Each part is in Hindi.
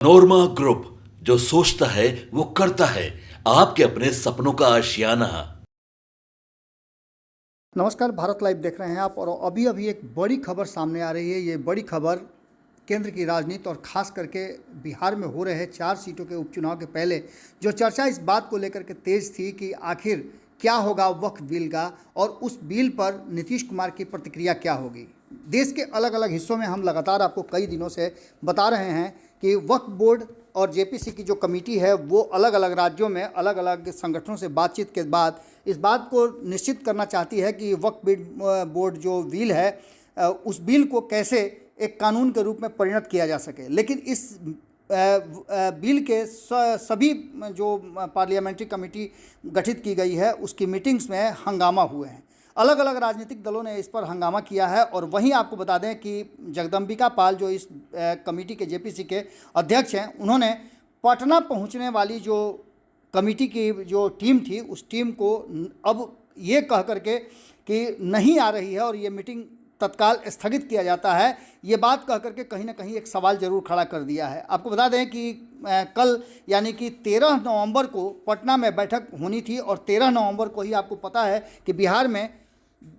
नोरमा ग्रुप, जो सोचता है वो करता है। आपके अपने सपनों का आशियाना। नमस्कार, भारत लाइव देख रहे हैं आप। और अभी अभी एक बड़ी खबर सामने आ रही है। ये बड़ी खबर केंद्र की राजनीति और ख़ास करके बिहार में हो रहे 4 सीटों के उपचुनाव के पहले जो चर्चा इस बात को लेकर के तेज़ थी कि आखिर क्या होगा वक्फ बिल का, और उस बिल पर नीतीश कुमार की प्रतिक्रिया क्या होगी। देश के अलग अलग हिस्सों में हम लगातार आपको कई दिनों से बता रहे हैं कि वक्फ बोर्ड और जेपीसी की जो कमेटी है वो अलग अलग राज्यों में अलग अलग संगठनों से बातचीत के बाद इस बात को निश्चित करना चाहती है कि वक्फ बोर्ड जो बिल है उस बिल को कैसे एक कानून के रूप में परिणत किया जा सके। लेकिन इस बिल के सभी जो पार्लियामेंट्री कमेटी गठित की गई है उसकी मीटिंग्स में हंगामा हुए हैं। अलग अलग राजनीतिक दलों ने इस पर हंगामा किया है। और वहीं आपको बता दें कि जगदम्बिका पाल जो इस कमेटी के जेपीसी के अध्यक्ष हैं, उन्होंने पटना पहुंचने वाली जो कमेटी की जो टीम थी उस टीम को अब ये कह करके कि नहीं आ रही है और ये मीटिंग तत्काल स्थगित किया जाता है, ये बात कह करके कहीं ना कहीं एक सवाल जरूर खड़ा कर दिया है। आपको बता दें कि कल यानी कि 13 नवंबर को पटना में बैठक होनी थी और 13 नवंबर को ही आपको पता है कि बिहार में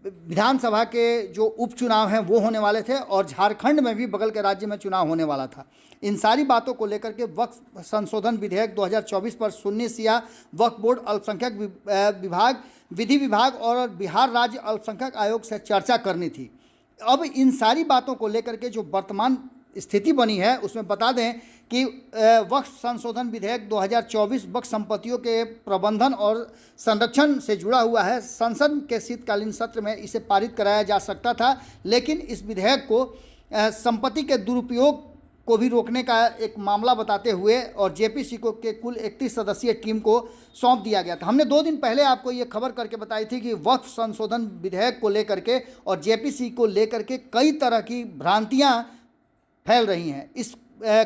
विधानसभा के जो उपचुनाव हैं वो होने वाले थे और झारखंड में भी बगल के राज्य में चुनाव होने वाला था। इन सारी बातों को लेकर के वक्फ संशोधन विधेयक 2024 पर सुन्नी सिया वक्फ बोर्ड, अल्पसंख्यक विभाग, विधि विभाग और बिहार राज्य अल्पसंख्यक आयोग से चर्चा करनी थी। अब इन सारी बातों को लेकर के जो वर्तमान स्थिति बनी है उसमें बता दें कि वक्फ संशोधन विधेयक 2024 वक्फ संपत्तियों के प्रबंधन और संरक्षण से जुड़ा हुआ है। संसद के शीतकालीन सत्र में इसे पारित कराया जा सकता था, लेकिन इस विधेयक को संपत्ति के दुरुपयोग को भी रोकने का एक मामला बताते हुए और जेपीसी को के कुल 31 सदस्यीय टीम को सौंप दिया गया था। हमने 2 दिन पहले आपको ये खबर करके बताई थी कि वक्फ संशोधन विधेयक को लेकर के और जेपीसी को लेकर के कई तरह की भ्रांतियां फैल रही हैं। इस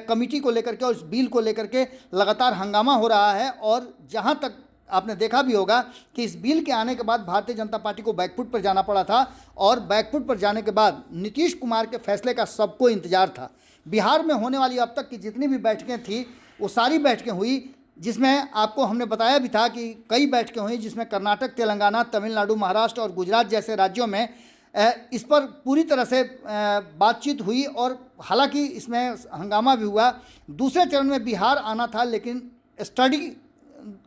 कमेटी को लेकर के और इस बिल को लेकर के लगातार हंगामा हो रहा है। और जहां तक आपने देखा भी होगा कि इस बिल के आने के बाद भारतीय जनता पार्टी को बैकफुट पर जाना पड़ा था और बैकफुट पर जाने के बाद नीतीश कुमार के फैसले का सबको इंतजार था। बिहार में होने वाली अब तक की जितनी भी बैठकें थी वो सारी बैठकें हुई, जिसमें आपको हमने बताया भी था कि कई बैठकें हुई जिसमें कर्नाटक, तेलंगाना, तमिलनाडु, महाराष्ट्र और गुजरात जैसे राज्यों में इस पर पूरी तरह से बातचीत हुई। और हालांकि इसमें हंगामा भी हुआ। दूसरे चरण में बिहार आना था, लेकिन स्टडी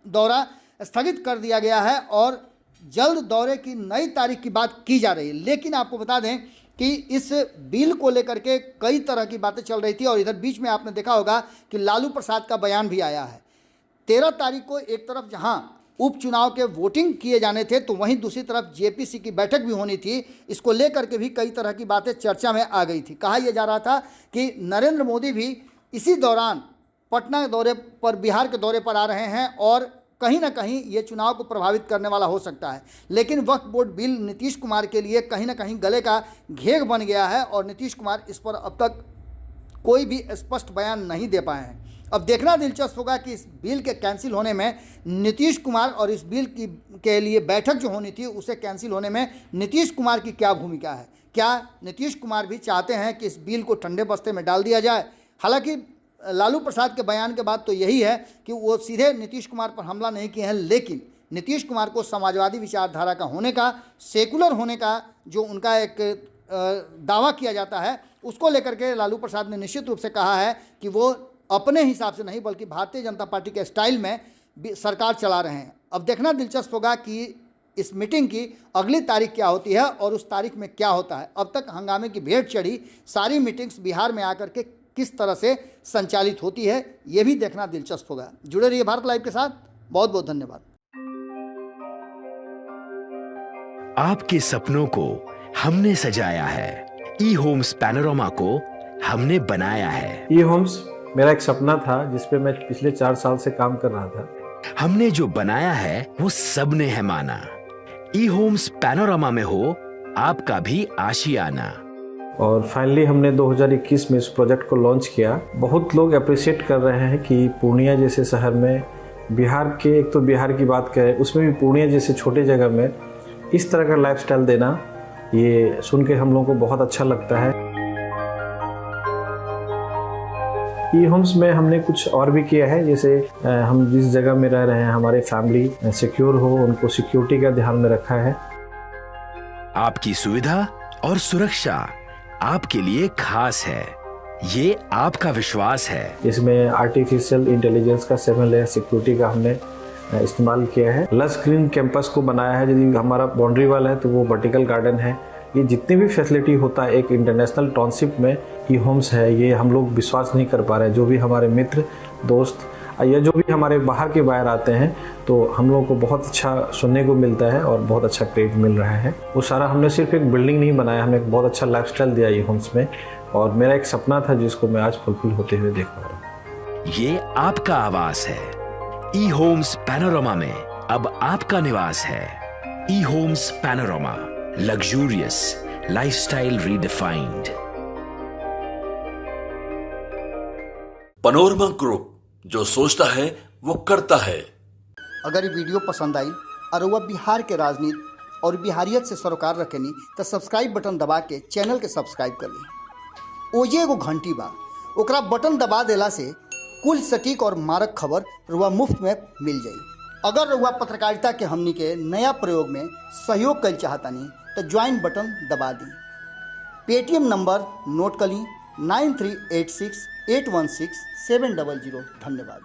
दौरा स्थगित कर दिया गया है और जल्द दौरे की नई तारीख की बात की जा रही है। लेकिन आपको बता दें कि इस बिल को लेकर के कई तरह की बातें चल रही थी और इधर बीच में आपने देखा होगा कि लालू प्रसाद का बयान भी आया है। 13 तारीख को एक तरफ जहां उपचुनाव के वोटिंग किए जाने थे तो वहीं दूसरी तरफ जेपीसी की बैठक भी होनी थी। इसको लेकर के भी कई तरह की बातें चर्चा में आ गई थी। कहा यह जा रहा था कि नरेंद्र मोदी भी इसी दौरान पटना के दौरे पर, बिहार के दौरे पर आ रहे हैं और कहीं ना कहीं ये चुनाव को प्रभावित करने वाला हो सकता है। लेकिन वक्फ बोर्ड बिल नीतीश कुमार के लिए कहीं ना कहीं गले का घेग बन गया है और नीतीश कुमार इस पर अब तक कोई भी स्पष्ट बयान नहीं दे पाए हैं। अब देखना दिलचस्प होगा कि इस बिल के कैंसिल होने में नीतीश कुमार और इस बिल के लिए बैठक जो होनी थी उसे कैंसिल होने में नीतीश कुमार की क्या भूमिका है। क्या नीतीश कुमार भी चाहते हैं कि इस बिल को ठंडे बस्ते में डाल दिया जाए? हालांकि लालू प्रसाद के बयान के बाद तो यही है कि वो सीधे नीतीश कुमार पर हमला नहीं किए हैं, लेकिन नीतीश कुमार को समाजवादी विचारधारा का होने का, सेकुलर होने का जो उनका एक दावा किया जाता है उसको लेकर के लालू प्रसाद ने निश्चित रूप से कहा है कि वो अपने हिसाब से नहीं बल्कि भारतीय जनता पार्टी के स्टाइल में सरकार चला रहे हैं। अब देखना दिलचस्प होगा कि इस मीटिंग की अगली तारीख क्या होती है और उस तारीख में क्या होता है। अब तक हंगामे की भेंट चढ़ी सारी मीटिंग्स बिहार में आकर के किस तरह से संचालित होती है, ये भी देखना दिलचस्प होगा। जुड़े रहिए भारत लाइव के साथ। बहुत बहुत धन्यवाद। आपके सपनों को हमने सजाया है, ई होम्स पैनोरमा को हमने बनाया है। ई होम्स मेरा एक सपना था जिस पे मैं पिछले 4 साल से काम कर रहा था। हमने जो बनाया है वो सबने है माना। ई होम्स पैनोरमा में हो आपका भी आशियाना। और फाइनली हमने 2021 में इस प्रोजेक्ट को लॉन्च किया। बहुत लोग अप्रिशिएट कर रहे हैं कि पूर्णिया जैसे शहर में, बिहार के, एक तो बिहार की बात करें उसमें भी पूर्णिया जैसे छोटे जगह में इस तरह का लाइफस्टाइल देना, ये सुन के हम लोगों को बहुत अच्छा लगता है। ई होम्स में हमने कुछ और भी किया है, जैसे हम जिस जगह में रह रहे हैं हमारे फैमिली सिक्योर हो, उनको सिक्योरिटी का ध्यान में रखा है। आपकी सुविधा और सुरक्षा आपके लिए खास है, ये आपका विश्वास है। इसमें आर्टिफिशियल इंटेलिजेंस का 7 लेयर सिक्योरिटी का हमने इस्तेमाल किया है। लस ग्रीन कैंपस को बनाया है, यदि हमारा बाउंड्री वाल है तो वो वर्टिकल गार्डन है। ये जितनी भी फैसिलिटी होता है एक इंटरनेशनल टाउनशिप में ई होम्स है, ये हम लोग विश्वास नहीं कर पा रहे हैं। जो भी हमारे मित्र दोस्त या जो भी हमारे बाहर के बाहर आते हैं तो हम लोगों को बहुत अच्छा सुनने को मिलता है और बहुत अच्छा क्रेडिट मिल रहा है। वो सारा हमने सिर्फ एक बिल्डिंग नहीं बनाया, हमें एक बहुत अच्छा लाइफस्टाइल दिया ई होम्स में, और मेरा एक सपना था जिसको मैं आज फुलफिल होते हुए देख पा रहा हूँ। ये आपका आवास है। ई होम्स पैनोरामा में अब आपका निवास है। E Homes Panorama, luxurious lifestyle redefined. Panorama Group, जो सोचता है वो करता है। अगर ये वीडियो पसंद आई और वह बिहार के राजनीति और बिहारियत से सरोकार रखेनी तो सब्सक्राइब बटन दबा के चैनल के सब्सक्राइब कर ली। ओजे एगो घंटी बा, ओकरा बटन दबा देला से कुल सटीक और मारक खबर रुआ मुफ्त में मिल जाई। अगर रुआ पत्रकारिता के हमनी के नया प्रयोग में सहयोग कर चाहतानी तो ज्वाइन बटन दबा दी। पेटीएम नंबर नोट कर ली 9386 816 700। धन्यवाद।